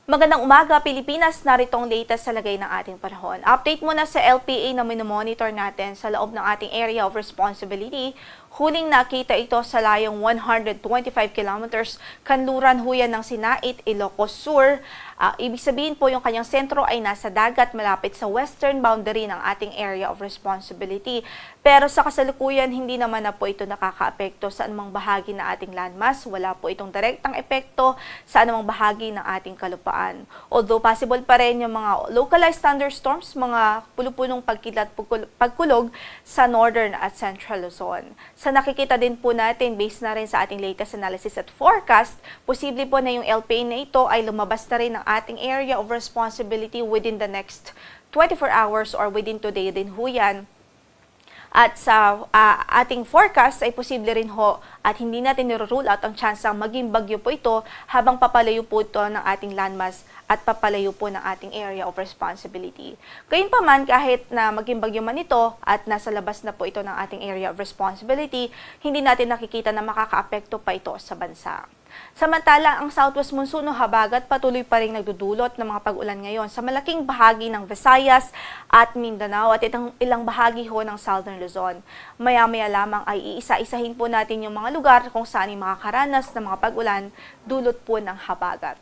Magandang umaga, Pilipinas. Narito ang latest sa lagay ng ating panahon. Update muna sa LPA na minomonitor natin sa loob ng ating area of responsibility. Huling nakita ito sa layong 125 kilometers kanluran huyan ng Sinait, Ilocos Sur. Ibig sabihin po yung kanyang sentro ay nasa dagat malapit sa western boundary ng ating area of responsibility. Pero sa kasalukuyan, hindi naman na po ito nakakaapekto sa anumang bahagi ng ating landmass. Wala po itong direktang epekto sa anumang bahagi ng ating kalupaan. Although possible pa rin yung mga localized thunderstorms, mga pulo-punong pagkilat pagkulog sa northern at central Luzon. Sa nakikita din po natin, based na rin sa ating latest analysis at forecast, posible po na yung LPA na ito ay lumabas na rin ng ating area of responsibility within the next 24 hours or within today din ho yan. At sa ating forecast ay posible rin ho at hindi natin niro-rule out ang chance ang maging bagyo po ito habang papalayo po ito ng ating landmass at papalayo po ng ating area of responsibility. Gayunpaman, kahit na maging bagyo man ito at nasa labas na po ito ng ating area of responsibility, hindi natin nakikita na makakaapekto pa ito sa bansa. Samantala, ang southwest monsoon o habagat patuloy pa rin nagdudulot ng mga pag-ulan ngayon sa malaking bahagi ng Visayas at Mindanao at ilang bahagi ho ng southern Luzon. Maya-maya lamang ay iisa-isahin po natin yung mga lugar kung saan makakaranas ng mga pag-ulan dulot po ng habagat.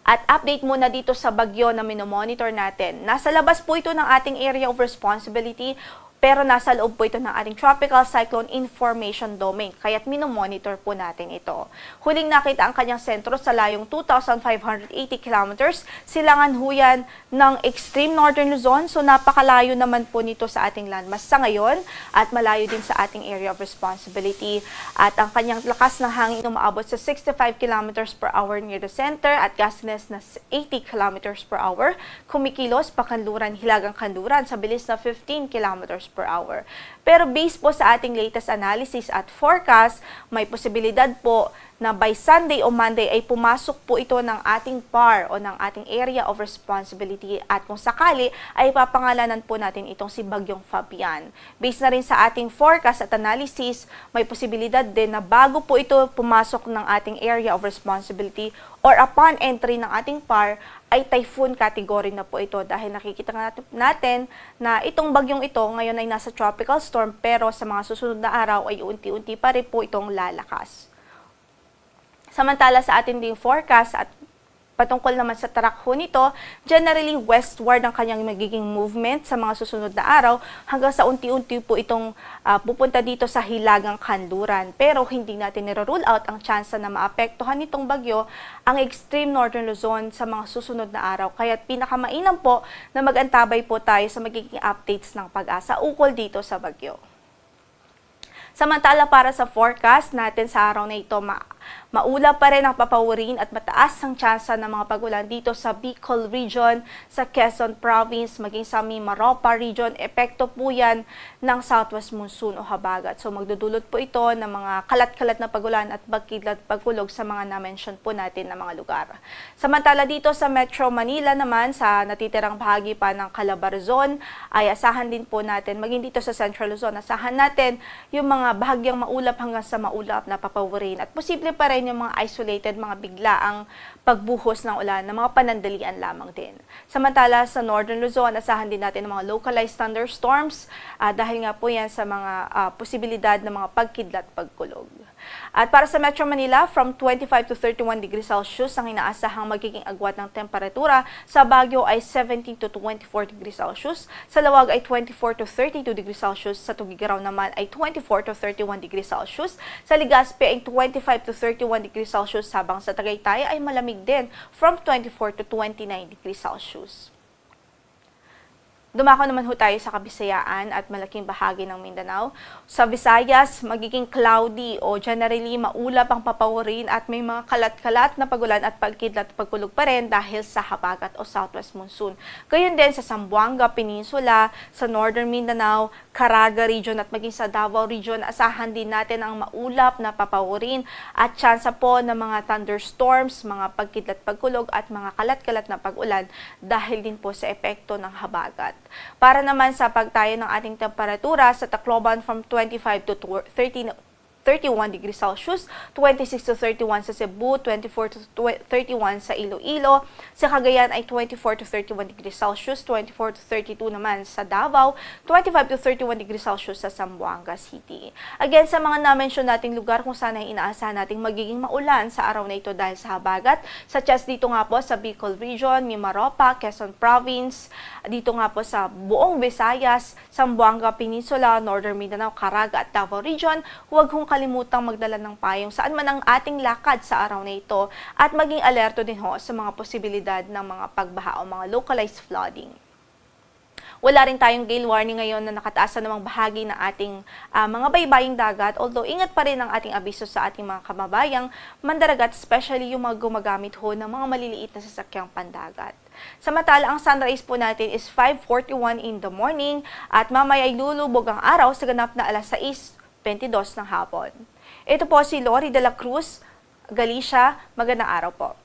At update muna dito sa bagyo na minomonitor natin. Nasa labas po ito ng ating area of responsibility pero nasa loob po ito ng ating Tropical Cyclone Information Domain, kaya't minomonitor po natin ito. Huling nakita ang kanyang sentro sa layong 2,580 kilometers, silangan huyan ng extreme northern Luzon, so napakalayo naman po nito sa ating landmass sa ngayon at malayo din sa ating area of responsibility. At ang kanyang lakas ng hangin umaabot sa 65 kilometers per hour near the center at gustiness na 80 kilometers per hour, kumikilos pakanluran hilagang kanluran sa bilis na 15 kilometers per hour. Pero based po sa ating latest analysis at forecast, may posibilidad po na by Sunday o Monday ay pumasok po ito ng ating PAR o ng ating area of responsibility at kung sakali ay papangalanan po natin itong si Bagyong Fabian. Based na rin sa ating forecast at analysis, may posibilidad din na bago po ito pumasok ng ating area of responsibility or upon entry ng ating PAR, ay typhoon category na po ito dahil nakikita natin na itong bagyong ito ngayon ay nasa tropical storm pero sa mga susunod na araw ay unti-unti pa rin po itong lalakas. Samantala sa ating ding forecast at patungkol naman sa tarakho nito, generally westward ang kanyang magiging movement sa mga susunod na araw hanggang sa unti-unti po itong pupunta dito sa hilagang kanluran. Pero hindi natin niro-rule out ang chance na maapektuhan nitong bagyo ang extreme northern Luzon sa mga susunod na araw. Kaya pinakamainam po na mag-antabay po tayo sa magiging updates ng Pag-asa ukol dito sa bagyo. Samantala para sa forecast natin sa araw na ito, maulap pa rin ang papawirin at mataas ang tsansa ng mga pag-ulan dito sa Bicol Region, sa Quezon Province, maging sa Mimaropa Region. Epekto po yan ng southwest monsoon o habagat. So magdudulot po ito ng mga kalat-kalat na pag-ulan at bagkidlat pagkulog sa mga na-mention po natin na mga lugar. Samantala dito sa Metro Manila naman, sa natitirang bahagi pa ng Calabarzon, ay asahan din po natin, maging dito sa Central Luzon, asahan natin yung mga bahagyang maulap hanggang sa maulap na papawirin at posible pa rin yung mga isolated, mga biglaang pagbuhos ng ulan na mga panandalian lamang din. Samantala sa Northern Luzon, asahan din natin ng mga localized thunderstorms dahil nga po yan sa mga posibilidad ng mga pagkidlat pagkulog. At para sa Metro Manila, from 25 to 31 degrees Celsius ang inaasahang magiging agwat ng temperatura. Sa Baguio ay 17 to 24 degrees Celsius. Sa Lawag ay 24 to 32 degrees Celsius. Sa Tugigaraw naman ay 24 to 31 degrees Celsius. Sa Legazpi ay 25 to 31 degrees Celsius. Habang sa Tagaytay ay malamig din from 24 to 29 degrees Celsius. Dumako naman ho tayo sa Kabisayaan at malaking bahagi ng Mindanao. Sa Visayas, magiging cloudy o generally maulap ang papawirin at may mga kalat-kalat na pagulan at pagkidlat at pagkulog pa rin dahil sa habagat o southwest monsoon. Gayon din sa Zamboanga Peninsula, sa Northern Mindanao, Caraga Region at maging sa Davao Region, asahan din natin ang maulap na papawirin at tsansa po ng mga thunderstorms, mga pagkidlat pagkulog at mga kalat-kalat na pag-ulan dahil din po sa epekto ng habagat. Para naman sa pagtayo ng ating temperatura sa Tacloban from 25 to 30 31 degrees Celsius, 26 to 31 sa Cebu, 24 to 31 sa Iloilo. Sa Cagayan ay 24 to 31 degrees Celsius, 24 to 32 naman sa Davao, 25 to 31 degrees Celsius sa Zamboanga City. Again, sa mga na-mention nating lugar kung saan ay inaasahan nating magiging maulan sa araw na ito dahil sa habagat, such as dito nga po sa Bicol Region, Mimaropa, Quezon Province, dito nga po sa buong Visayas, Zamboanga Peninsula, Northern Mindanao, Caraga at Davao Region. Huwag kong kalimutang magdala ng payong saan man ang ating lakad sa araw na ito at maging alerto din ho sa mga posibilidad ng mga pagbaha o mga localized flooding. Wala rin tayong gale warning ngayon na nakataas sa namang bahagi ng ating mga baybaying dagat, although ingat pa rin ang ating abiso sa ating mga kababayang mandaragat, especially yung mga gumagamit ho ng mga maliliit na sasakyang pandagat. Samantala, ang sunrise po natin is 5:41 in the morning at mamaya ay lulubog ang araw sa ganap na alas 6:22 ng hapon. Ito po si Lori de la Cruz, Galicia. Magandang araw po.